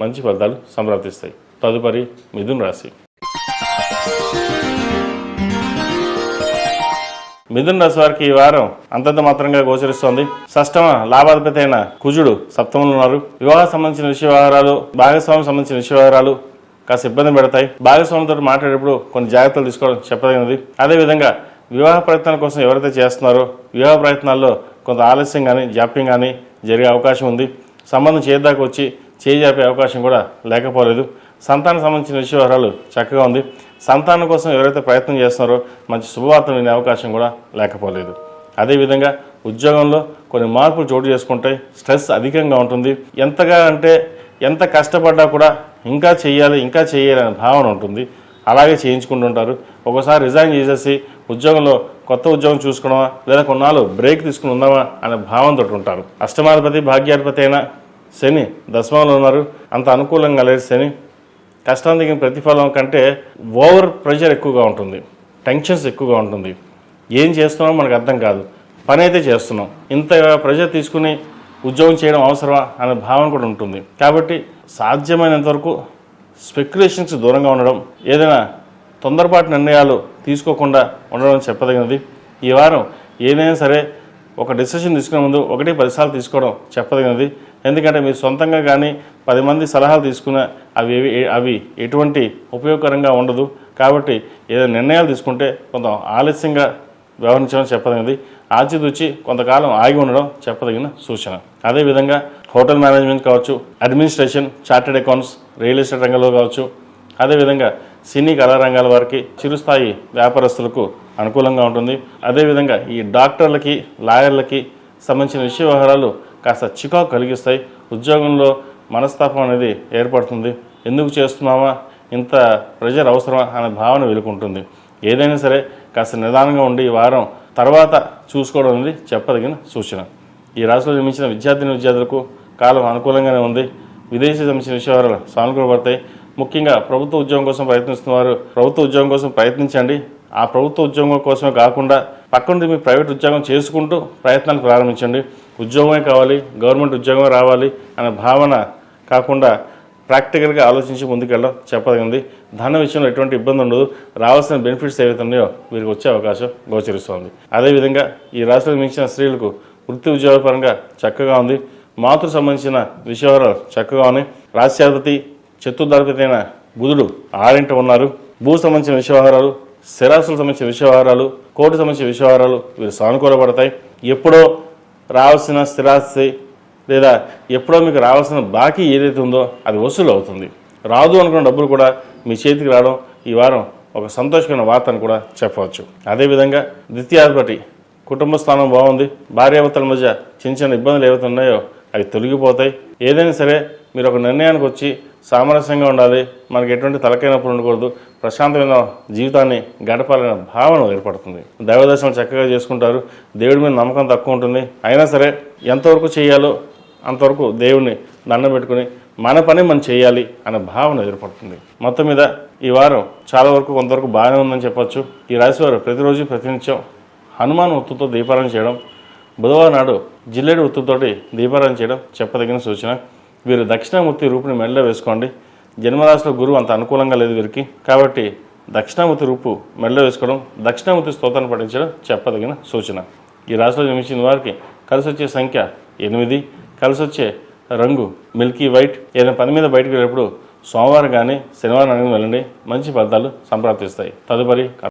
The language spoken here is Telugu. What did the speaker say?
మంచి ఫలితాలు సంప్రాప్తిస్తాయి. తదుపరి మిథున రాశి. మిథున రాశి వారికి ఈ వారం అంతంత మాత్రంగా గోచరిస్తోంది. షష్టమ లాభాధిపతి అయిన కుజుడు సప్తమంలో ఉన్నారు. వివాహ సంబంధించిన విషయ వ్యవహారాలు, భాగస్వామి సంబంధించిన విషయ వ్యవహారాలు కాస్త ఇబ్బంది పెడతాయి. భాగస్వామితో మాట్లాడేటప్పుడు కొన్ని జాగ్రత్తలు తీసుకోవడం చెప్పదగినది. అదేవిధంగా వివాహ ప్రయత్నాల కోసం ఎవరైతే చేస్తున్నారో వివాహ ప్రయత్నాల్లో కొంత ఆలస్యం కానీ జాప్యం కానీ జరిగే అవకాశం ఉంది. సంబంధం చేద్దాకా వచ్చి చేజాపే అవకాశం కూడా లేకపోలేదు. సంతానం సంబంధించిన విషయ వ్యవహారాలు చక్కగా ఉంది. సంతానం కోసం ఎవరైతే ప్రయత్నం చేస్తున్నారో మంచి శుభవార్తలు వినే అవకాశం కూడా లేకపోలేదు. అదేవిధంగా ఉద్యోగంలో కొన్ని మార్పులు చోటు చేసుకుంటాయి. స్ట్రెస్ అధికంగా ఉంటుంది. ఎంతగా అంటే ఎంత కష్టపడ్డా కూడా ఇంకా చేయాలి అనే భావన ఉంటుంది. అలాగే చేయించుకుంటుంటారు. ఒకసారి రిజైన్ చేసేసి ఉద్యోగంలో కొత్త ఉద్యోగం చూసుకోవడమా లేదా కొన్నాళ్ళు బ్రేక్ తీసుకుని ఉందామా అనే భావంతో ఉంటారు. అష్టమాధిపతి భాగ్యాధిపతి అయిన శని దశమంలో ఉన్నారు. అంత అనుకూలంగా లేదు శని. కష్టం దిగిన ప్రతిఫలం కంటే ఓవర్ ప్రెషర్ ఎక్కువగా ఉంటుంది. టెన్షన్స్ ఎక్కువగా ఉంటుంది. ఏం చేస్తున్నామో మనకు అర్థం కాదు. పని అయితే చేస్తున్నాం. ఇంత ప్రెషర్ తీసుకుని ఉద్యోగం చేయడం అవసరమా అనే భావన కూడా ఉంటుంది. కాబట్టి సాధ్యమైనంత వరకు స్పెక్యులేషన్స్ దూరంగా ఉండడం, ఏదైనా తొందరపాటు నిర్ణయాలు తీసుకోకుండా ఉండడం చెప్పదగినది. ఈ వారం ఏదైనా సరే ఒక డెసిషన్ తీసుకునే ముందు 1-10 సార్లు తీసుకోవడం చెప్పదగినది. ఎందుకంటే మీరు సొంతంగా కానీ 10 మంది సలహాలు తీసుకున్న అవి ఎటువంటి ఉపయోగకరంగా ఉండదు. కాబట్టి ఏదైనా నిర్ణయాలు తీసుకుంటే కొంత ఆలస్యంగా వ్యవహరించడం చెప్పదగినది. ఆచితూచి కొంతకాలం ఆగి ఉండడం చెప్పదగిన సూచన. అదేవిధంగా హోటల్ మేనేజ్మెంట్ కావచ్చు, administration, chartered accounts, real estate రంగంలో కావచ్చు, అదేవిధంగా సినీ కళా రంగాల వారికి, చిరుస్థాయి వ్యాపారస్తులకు అనుకూలంగా ఉంటుంది. అదేవిధంగా ఈ డాక్టర్లకి, లాయర్లకి సంబంధించిన విషయ వ్యవహారాలు కాస్త చికాకు కలిగిస్తాయి. ఉద్యోగంలో మనస్తాపం అనేది ఏర్పడుతుంది. ఎందుకు చేస్తున్నామా, ఇంత ప్రెజర్ అవసరమా అనే భావన వెలుకుంటుంది. ఏదైనా సరే కాస్త నిదానంగా ఉండి ఈ వారం తర్వాత చూసుకోవడం అనేది చెప్పదగిన సూచన. ఈ రాశిలో జన్మించిన విద్యార్థులకు కాలం అనుకూలంగానే ఉంది. విదేశీ సంబంధించిన విషయాలు సానుకూలపడతాయి. ముఖ్యంగా ప్రభుత్వ ఉద్యోగం కోసం ప్రయత్నిస్తున్న వారు ప్రభుత్వ ఉద్యోగం కోసం ప్రయత్నించండి. ఆ ప్రభుత్వ ఉద్యోగం కోసమే కాకుండా పక్కనుండి మీ ప్రైవేట్ ఉద్యోగం చేసుకుంటూ ప్రయత్నాలు ప్రారంభించండి. ఉద్యోగమే కావాలి, గవర్నమెంట్ ఉద్యోగమే రావాలి అనే భావన కాకుండా ప్రాక్టికల్గా ఆలోచించి ముందుకెళ్ళడం చెప్పదగింది. ధన విషయంలో ఎటువంటి ఇబ్బంది ఉండదు. రావాల్సిన బెనిఫిట్స్ ఏవైతే ఉన్నాయో వీరికి వచ్చే అవకాశం గోచరిస్తోంది. అదేవిధంగా ఈ రాష్ట్రంలో మించిన స్త్రీలకు వృత్తి ఉద్యోగపరంగా చక్కగా ఉంది. మాతృ సంబంధించిన విషయాలు చక్కగా ఉన్నాయి. రాష్ట్రాధిపతి చతుర్థాధిపతి అయిన బుధుడు 6 ఉన్నారు. భూ సంబంధించిన విషయవహారాలు, స్థిరాస్తులకు సంబంధించిన విషయవహారాలు, కోర్టు సంబంధించిన విషయవహారాలు వీరు సానుకూలపడతాయి. ఎప్పుడో రావాల్సిన స్థిరాస్తి లేదా ఎప్పుడో మీకు రావాల్సిన బాకీ ఏదైతే ఉందో అది వసూలు అవుతుంది. రాదు అనుకున్న డబ్బులు కూడా మీ చేతికి రావడం ఈ వారం ఒక సంతోషకరమైన వార్త అని కూడా చెప్పవచ్చు. అదేవిధంగా ద్వితీయాధిపతి కుటుంబ స్థానం బాగుంది. భార్యాభర్తల మధ్య చిన్న ఇబ్బందులు ఏవైతే ఉన్నాయో అవి తొలగిపోతాయి. ఏదైనా సరే మీరు ఒక నిర్ణయానికి వచ్చి సామరస్యంగా ఉండాలి, మనకి ఎటువంటి తలకైనప్పుడు ఉండకూడదు, ప్రశాంతమైన జీవితాన్ని గడపాలనే భావన ఏర్పడుతుంది. దైవదర్శనం చక్కగా చేసుకుంటారు. దేవుడి మీద నమ్మకం తక్కువ ఉంటుంది. అయినా సరే ఎంతవరకు చేయాలో అంతవరకు దేవుడిని దండం పెట్టుకుని మన పని మనం చేయాలి అనే భావన ఏర్పడుతుంది. మొత్తం మీద ఈ వారం చాలా వరకు కొంతవరకు బాగానే ఉందని చెప్పొచ్చు. ఈ రాశివారు ప్రతిరోజు ప్రతినిత్యం హనుమాన్ ఒత్తుతో దీపారాధన చేయడం, బుధవారం నాడు జిల్లేడు ఒత్తుతోటి దీపారాధన చేయడం చెప్పదగిన సూచన. వీరు దక్షిణామూర్తి రూపుని మెడలో వేసుకోండి. జన్మరాశిలో గురువు అంత అనుకూలంగా లేదు వీరికి. కాబట్టి దక్షిణామూర్తి రూపు మెడలో వేసుకోవడం, దక్షిణామూర్తి స్తోత్రాన్ని పఠించడం చెప్పదగిన సూచన. ఈ రాశిలో జన్మించిన వారికి కలిసి వచ్చే సంఖ్య 8, కలిసి వచ్చే రంగు మిల్కీ వైట్. ఏదైనా పని మీద బయటకు వెళ్ళినప్పుడు సోమవారం కానీ శనివారం కానీ వెళ్ళండి. మంచి ఫలితాలు సంప్రాప్తిస్తాయి. తదుపరి